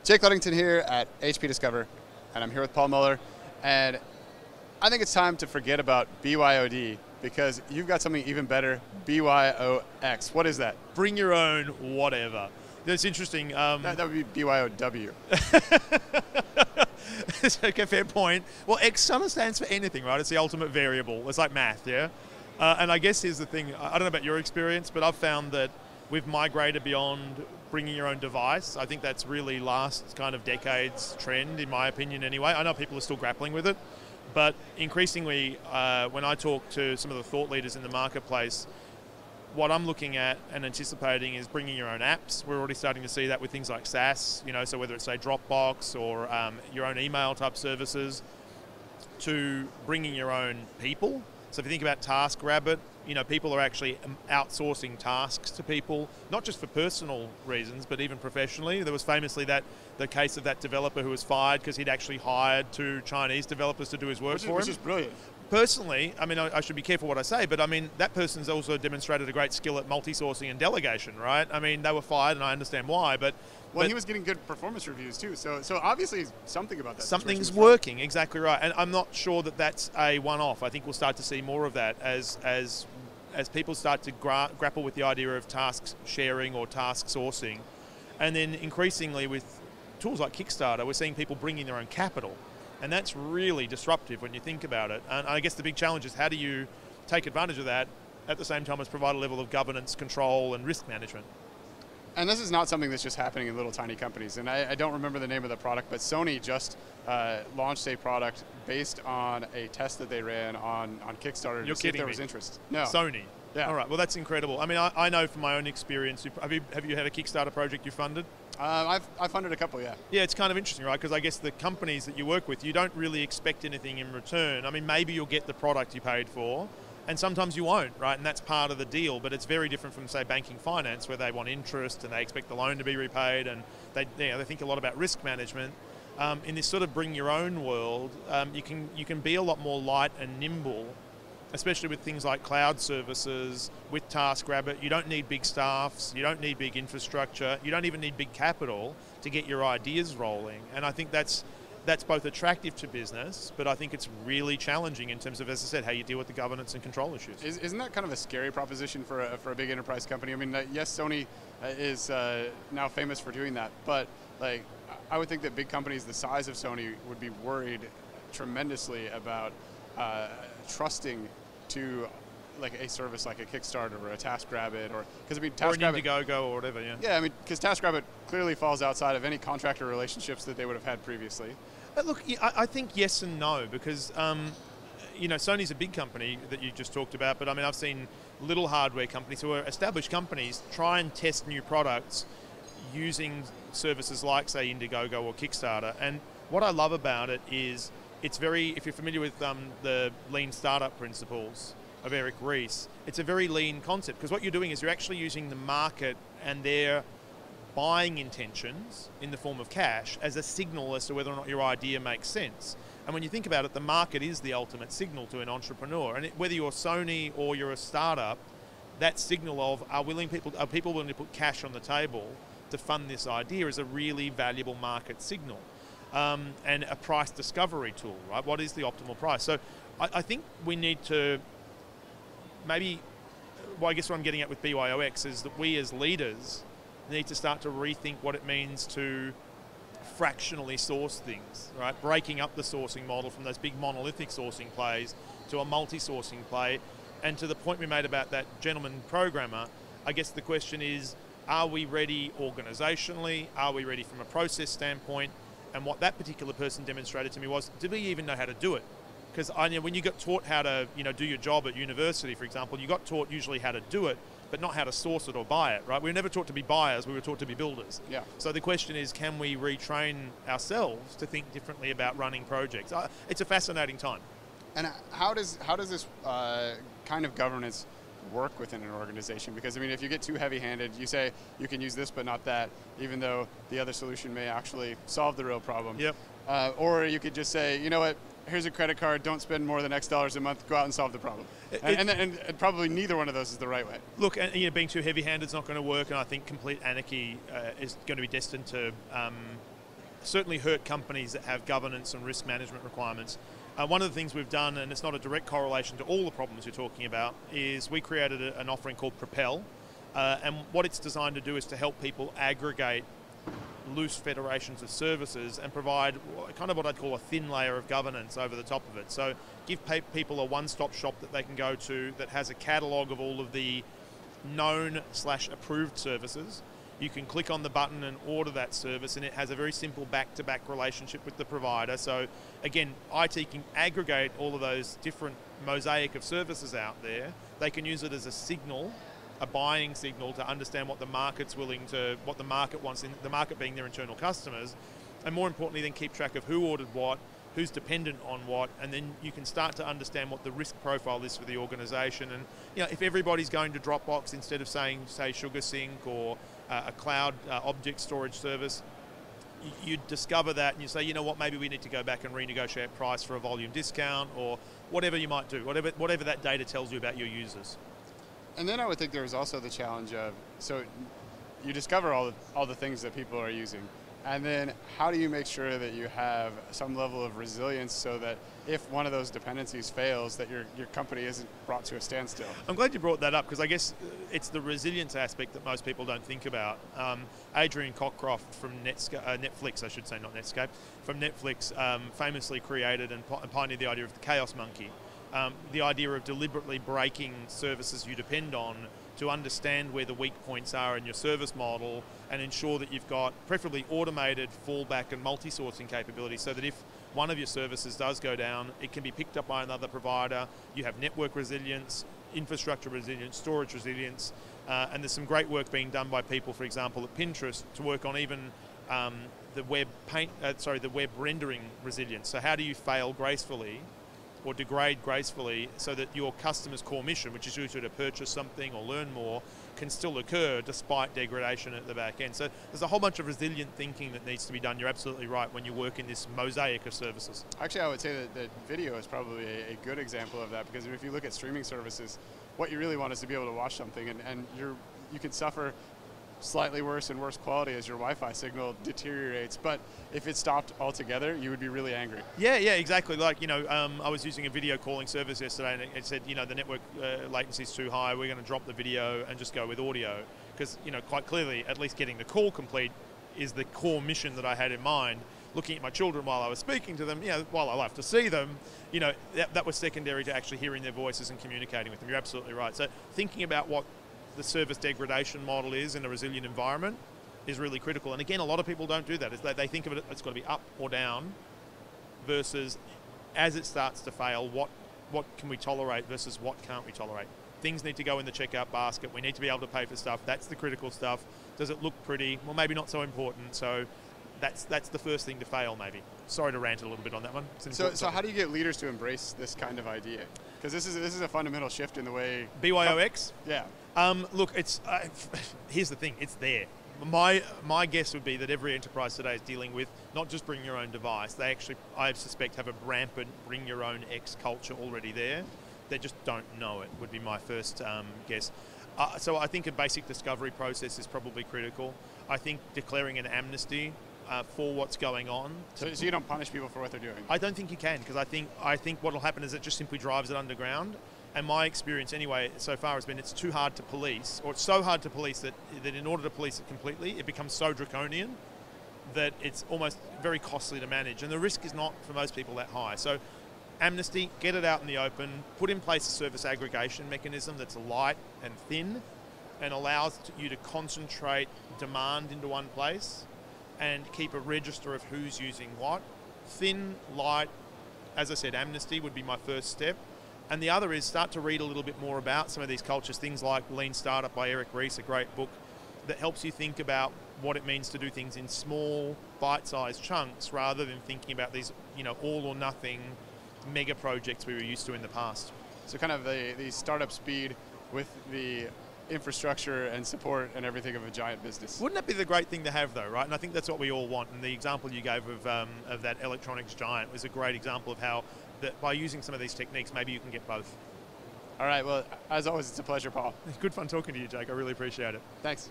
Jake Ludington here at HP Discover, and I'm here with Paul Muller, and I think it's time to forget about BYOD because you've got something even better, BYOX. What is that? Bring your own whatever. That's interesting. That would be BYOW. Okay, fair point. Well, X kind of stands for anything, right? It's the ultimate variable. It's like math, yeah? And I guess here's the thing. I don't know about your experience, but I've found that we've migrated beyond bringing your own device. I think that's really last kind of decade's trend, in my opinion anyway. I know people are still grappling with it, but increasingly, when I talk to some of the thought leaders in the marketplace, what I'm looking at and anticipating is bringing your own apps. We're already starting to see that with things like SaaS, so whether it's, say, Dropbox or your own email type services, to bringing your own people. So if you think about TaskRabbit, people are actually outsourcing tasks to people, not just for personal reasons, but even professionally. There was famously the case of that developer who was fired because he'd actually hired 2 Chinese developers to do his work for him. Which is brilliant. Personally, I should be careful what I say, but that person's also demonstrated a great skill at multi-sourcing and delegation, right? They were fired, and I understand why, but he was getting good performance reviews too, so obviously something about that. Something's working, exactly right, and I'm not sure that that's a one-off. I think we'll start to see more of that as people start to grapple with the idea of task sharing or task sourcing, and then increasingly with tools like Kickstarter, we're seeing people bringing their own capital. And that's really disruptive when you think about it. And I guess the big challenge is how do you take advantage of that at the same time as provide a level of governance, control, and risk management? And this is not something that's just happening in little tiny companies. And I don't remember the name of the product, but Sony just launched a product based on a test that they ran on Kickstarter to see if there was interest. No. Sony? Yeah. All right, well that's incredible. I know from my own experience, have you had a Kickstarter project you funded? I've funded a couple, yeah. Yeah, it's kind of interesting, right? Because I guess the companies that you work with, you don't really expect anything in return. Maybe you'll get the product you paid for, and sometimes you won't, right? And that's part of the deal, but it's very different from, say, banking finance, where they want interest and they expect the loan to be repaid, and they think a lot about risk management. In this sort of bring your own world, you can be a lot more light and nimble, especially with things like cloud services, with TaskRabbit. You don't need big staffs, you don't need big infrastructure, you don't even need big capital to get your ideas rolling. And I think that's both attractive to business, but I think it's really challenging in terms of, as I said, how you deal with the governance and control issues. Isn't that kind of a scary proposition for a big enterprise company? Yes, Sony is now famous for doing that, but I would think that big companies the size of Sony would be worried tremendously about trusting to a service like a Kickstarter or a TaskRabbit, or or an Indiegogo or whatever, yeah. Yeah, because TaskRabbit clearly falls outside of any contractor relationships that they would have had previously. But look, I think yes and no, because Sony's a big company that you just talked about, but I've seen little hardware companies who are established companies try and test new products using services like, say, Indiegogo or Kickstarter. And what I love about it is if you're familiar with the lean startup principles of Eric Ries, it's a very lean concept, because what you're doing is you're actually using the market and their buying intentions in the form of cash as a signal as to whether or not your idea makes sense. And when you think about it, the market is the ultimate signal to an entrepreneur. And whether you're Sony or you're a startup, that signal of are people willing to put cash on the table to fund this idea is a really valuable market signal. And a price discovery tool, right? What is the optimal price? So I think we need to I guess what I'm getting at with BYOX is that we as leaders need to start to rethink what it means to fractionally source things, right? Breaking up the sourcing model from those big monolithic sourcing plays to a multi-sourcing play. And to the point we made about that gentleman programmer, I guess the question is, are we ready organizationally? Are we ready from a process standpoint? And what that particular person demonstrated to me was, did we even know how to do it? Because when you got taught how to do your job at university, for example, you got taught usually how to do it, but not how to source it or buy it, right? We were never taught to be buyers, we were taught to be builders. Yeah. So the question is, can we retrain ourselves to think differently about running projects? It's a fascinating time. And how does this kind of governance work within an organization? Because if you get too heavy-handed, you say you can use this but not that, even though the other solution may actually solve the real problem. Yep. Or you could just say, you know what, here's a credit card, don't spend more than X dollars a month, go out and solve the problem. And probably neither one of those is the right way. Look, being too heavy-handed is not going to work, and I think complete anarchy is going to be destined to certainly hurt companies that have governance and risk management requirements. One of the things we've done, and it's not a direct correlation to all the problems you're talking about, is we created an offering called Propel. And what it's designed to do is to help people aggregate loose federations of services and provide kind of what I'd call a thin layer of governance over the top of it. So give people a one-stop shop that they can go to that has a catalog of all of the known/approved services. You can click on the button and order that service, and it has a very simple back-to-back relationship with the provider. So again, IT can aggregate all of those different mosaic of services out there. They can use it as a signal, a buying signal, to understand what the market's willing to, what the market wants, in the market being their internal customers, and more importantly then keep track of who ordered what, who's dependent on what, and then you can start to understand what the risk profile is for the organization. And if everybody's going to Dropbox instead of say SugarSync or a cloud object storage service, you discover that and you say, you know what, maybe we need to go back and renegotiate price for a volume discount, or whatever you might do, whatever that data tells you about your users. And then I would think there was also the challenge of, so you discover all the things that people are using, and then how do you make sure that you have some level of resilience so that if one of those dependencies fails, that your company isn't brought to a standstill? I'm glad you brought that up, because I guess it's the resilience aspect that most people don't think about. Adrian Cockcroft from Netflix, I should say, not Netscape, from Netflix, famously created and pioneered the idea of the chaos monkey. The idea of deliberately breaking services you depend on to understand where the weak points are in your service model and ensure that you've got preferably automated fallback and multi-sourcing capabilities, so that if one of your services does go down, it can be picked up by another provider. You have network resilience, infrastructure resilience, storage resilience, and there's some great work being done by people, for example, at Pinterest, to work on even the web rendering resilience. So how do you fail gracefully or degrade gracefully so that your customer's core mission, which is usually to purchase something or learn more, can still occur despite degradation at the back end. So there's a whole bunch of resilient thinking that needs to be done. You're absolutely right when you work in this mosaic of services. Actually, I would say that video is probably a good example of that, because if you look at streaming services, what you really want is to be able to watch something, and you can suffer slightly worse and worse quality as your Wi-Fi signal deteriorates, but if it stopped altogether, you would be really angry. Yeah, exactly. Like, I was using a video calling service yesterday, and it said, the network latency is too high, we're going to drop the video and just go with audio, because, quite clearly, at least getting the call complete is the core mission that I had in mind. Looking at my children while I was speaking to them, while I love to see them, that was secondary to actually hearing their voices and communicating with them. You're absolutely right. So thinking about what the service degradation model is in a resilient environment is really critical. And again, a lot of people don't do that. They think of it, it's got to be up or down, versus as it starts to fail, what can we tolerate versus what can't we tolerate. Things need to go in the checkout basket. We need to be able to pay for stuff. That's the critical stuff. Does it look pretty? Well, maybe not so important. So that's the first thing to fail, maybe. Sorry to rant a little bit on that one. So how do you get leaders to embrace this kind of idea? Because this is a fundamental shift in the way... BYOX? Yeah. Look, here's the thing, it's there. My guess would be that every enterprise today is dealing with not just bring your own device. They actually, I suspect, have a rampant bring your own X culture already there. They just don't know it, would be my first guess. So I think a basic discovery process is probably critical. I think declaring an amnesty for what's going on. So you don't punish people for what they're doing? I don't think you can, because I think what will happen is it just simply drives it underground. And my experience anyway so far has been it's too hard to police, or it's so hard to police that in order to police it completely, it becomes so draconian that it's almost very costly to manage. And the risk is not, for most people, that high. So amnesty, get it out in the open, put in place a service aggregation mechanism that's light and thin and allows you to concentrate demand into one place and keep a register of who's using what. Thin, light, as I said, amnesty would be my first step. And the other is start to read a little bit more about some of these cultures, things like Lean Startup by Eric Ries, a great book that helps you think about what it means to do things in small, bite-sized chunks rather than thinking about these, all or nothing mega projects we were used to in the past. So kind of the startup speed with the infrastructure and support and everything of a giant business. Wouldn't that be the great thing to have, though, right? And I think that's what we all want. And the example you gave of that electronics giant was a great example of how that by using some of these techniques, maybe you can get both. All right, well, as always, it's a pleasure, Paul. It's good fun talking to you, Jake. I really appreciate it. Thanks.